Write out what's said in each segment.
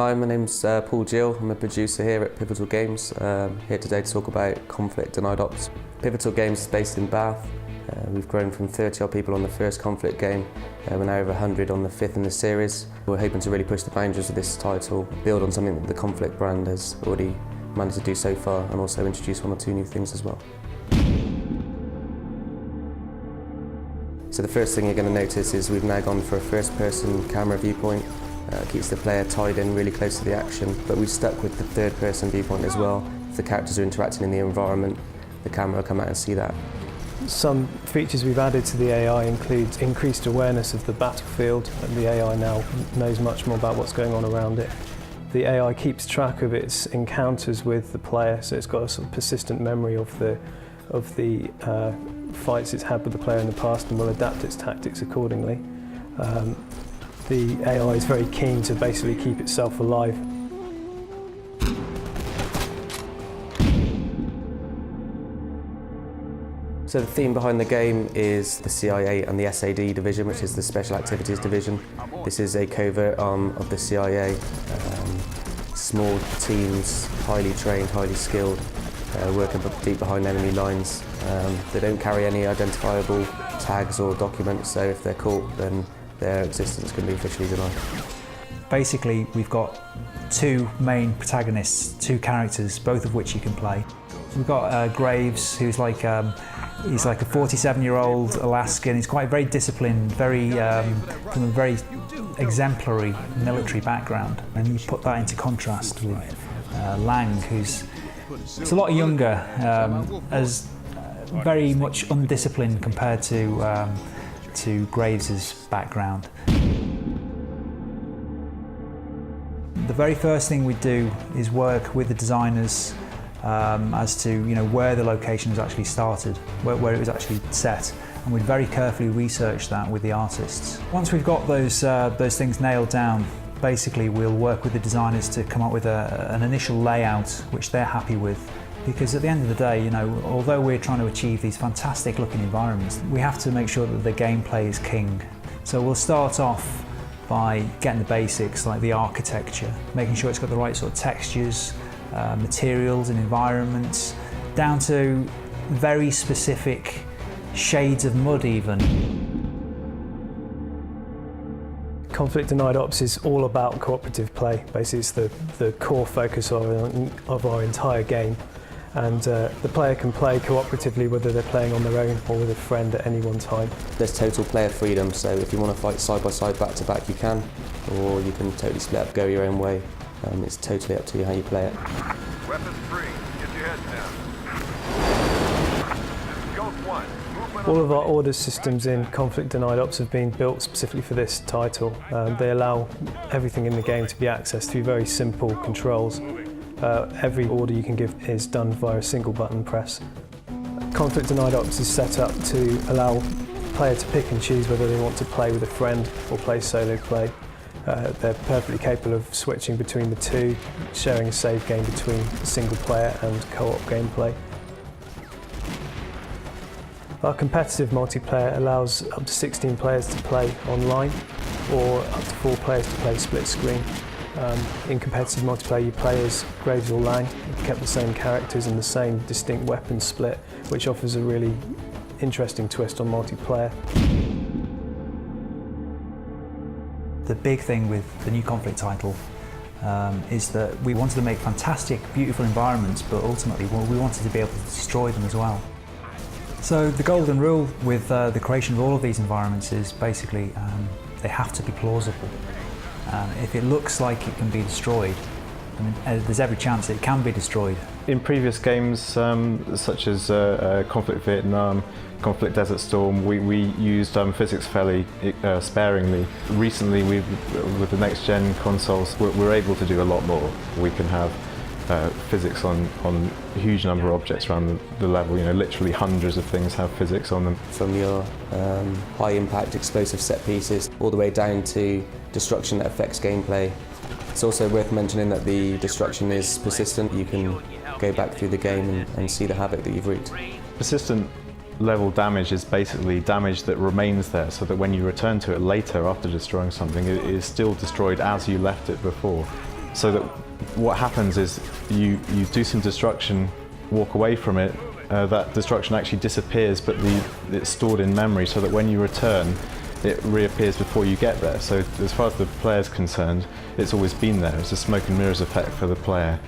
Hi, my name's Paul Gill. I'm a producer here at Pivotal Games. Here today to talk about Conflict and Eidos. Pivotal Games is based in Bath. We've grown from 30 odd people on the first Conflict game. We're now over 100 on the fifth in the series. We're hoping to really push the boundaries of this title, build on something that the Conflict brand has already managed to do so far, and also introduce one or two new things as well. So the first thing you're going to notice is we've now gone for a first-person camera viewpoint. Keeps the player tied in really close to the action, but we've stuck with the third-person viewpoint as well. If the characters are interacting in the environment, the camera will come out and see that. Some features we've added to the AI include increased awareness of the battlefield, and the AI now knows much more about what's going on around it. The AI keeps track of its encounters with the player, so it's got a sort of persistent memory of the fights it's had with the player in the past and will adapt its tactics accordingly. The AI is very keen to basically keep itself alive. So the theme behind the game is the CIA and the SAD division, which is the Special Activities Division. This is a covert arm of the CIA. Small teams, highly trained, highly skilled, working deep behind enemy lines. They don't carry any identifiable tags or documents, so if they're caught, then their existence can be officially denied. Basically, we've got two main protagonists, two characters, both of which you can play. We've got Graves, who's like he's like a 47-year-old Alaskan. He's quite very disciplined, from a very exemplary military background, and you put that into contrast with Lang, who's a lot younger, as very much undisciplined compared to Graves's background. The very first thing we do is work with the designers as to where the location was actually started, where it was actually set, and we'd very carefully research that with the artists. Once we've got those things nailed down, basically we'll work with the designers to come up with an initial layout which they're happy with. Because at the end of the day, although we're trying to achieve these fantastic looking environments, we have to make sure that the gameplay is king. So we'll start off by getting the basics, like the architecture, making sure it's got the right sort of textures, materials and environments, down to very specific shades of mud even. Conflict and Eidos is all about cooperative play. Basically, it's the core focus of our entire game. And the player can play cooperatively whether they're playing on their own or with a friend at any one time. There's total player freedom, so if you want to fight side by side, back to back, you can, or you can totally split up, go your own way. It's totally up to you how you play it. Weapons free. Get your heads down. This is Ghost 1. Movement. All of our order systems in Conflict and Eidos have been built specifically for this title. They allow everything in the game to be accessed through very simple controls. Every order you can give is done via a single button press. Conflict and Eidos is set up to allow the player to pick and choose whether they want to play with a friend or play solo play. They're perfectly capable of switching between the two, sharing a save game between single player and co-op gameplay. Our competitive multiplayer allows up to 16 players to play online, or up to 4 players to play split screen. In competitive multiplayer you play as Graves or Lang. You've kept the same characters and the same distinct weapon split, which offers a really interesting twist on multiplayer. The big thing with the new Conflict title is that we wanted to make fantastic, beautiful environments, but ultimately we wanted to be able to destroy them as well. So the golden rule with the creation of all of these environments is basically they have to be plausible. If it looks like it can be destroyed, there's every chance it can be destroyed. In previous games, such as Conflict Vietnam, Conflict Desert Storm, we used physics fairly sparingly. Recently, with the next-gen consoles, we're able to do a lot more. We can have physics on a huge number of objects around the level. Literally hundreds of things have physics on them. From your high-impact explosive set pieces all the way down to destruction that affects gameplay. It's also worth mentioning that the destruction is persistent. You can go back through the game and see the havoc that you've wreaked. Persistent level damage is basically damage that remains there, so that when you return to it later after destroying something, it is still destroyed as you left it before. so that what happens is you do some destruction, walk away from it, that destruction actually disappears, but it's stored in memory so that when you return, it reappears before you get there. So as far as the player's concerned, it's always been there. It's a smoke and mirrors effect for the player.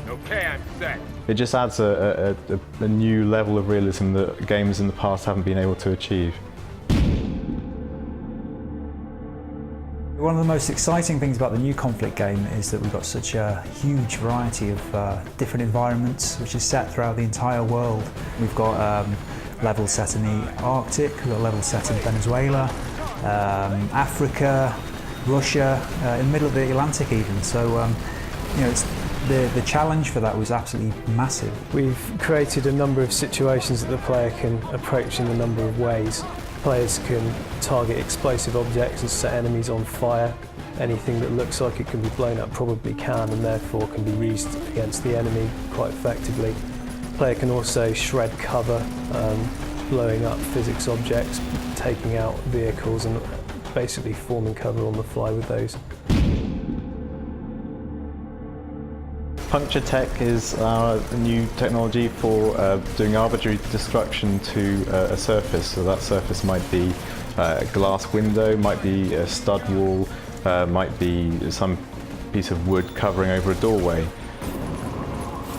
Okay, I'm set. It just adds a new level of realism that games in the past haven't been able to achieve. One of the most exciting things about the new Conflict game is that we've got such a huge variety of different environments which is set throughout the entire world. We've got levels set in the Arctic, we've got levels set in Venezuela, Africa, Russia, in the middle of the Atlantic even. So you know, the challenge for that was absolutely massive. We've created a number of situations that the player can approach in a number of ways. Players can target explosive objects and set enemies on fire. Anything that looks like it can be blown up probably can, and therefore can be used against the enemy quite effectively. The player can also shred cover, blowing up physics objects, taking out vehicles and basically forming cover on the fly with those. Puncture tech is our new technology for doing arbitrary destruction to a surface. So that surface might be a glass window, might be a stud wall, might be some piece of wood covering over a doorway.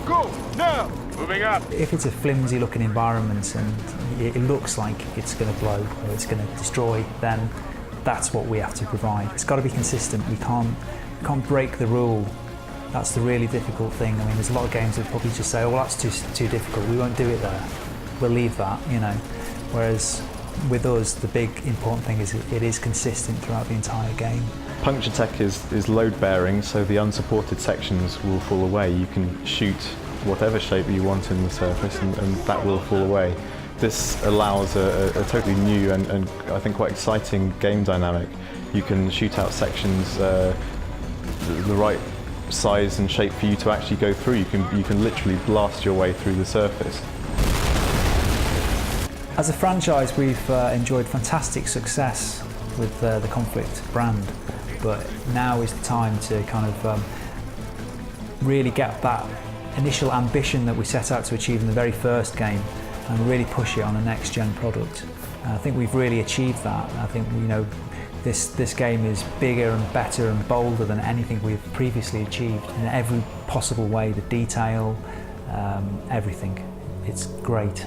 Go, now! Moving up. If it's a flimsy looking environment and it looks like it's going to blow or it's going to destroy, then that's what we have to provide. It's got to be consistent. We can't break the rule. That's the really difficult thing. I mean, there's a lot of games that probably just say, oh, well, that's too difficult, we won't do it there. We'll leave that, you know. Whereas with us, the big important thing is it is consistent throughout the entire game. Puncture tech is load bearing, so the unsupported sections will fall away. You can shoot whatever shape you want in the surface and that will fall away. This allows a totally new and I think quite exciting game dynamic. You can shoot out sections the right size and shape for you to actually go through. You can literally blast your way through the surface. As a franchise, we've enjoyed fantastic success with the Conflict brand, but now is the time to kind of really get that initial ambition that we set out to achieve in the very first game and really push it on a next-gen product. I think we've really achieved that. I think, you know, this game is bigger and better and bolder than anything we've previously achieved in every possible way. The detail, everything. It's great.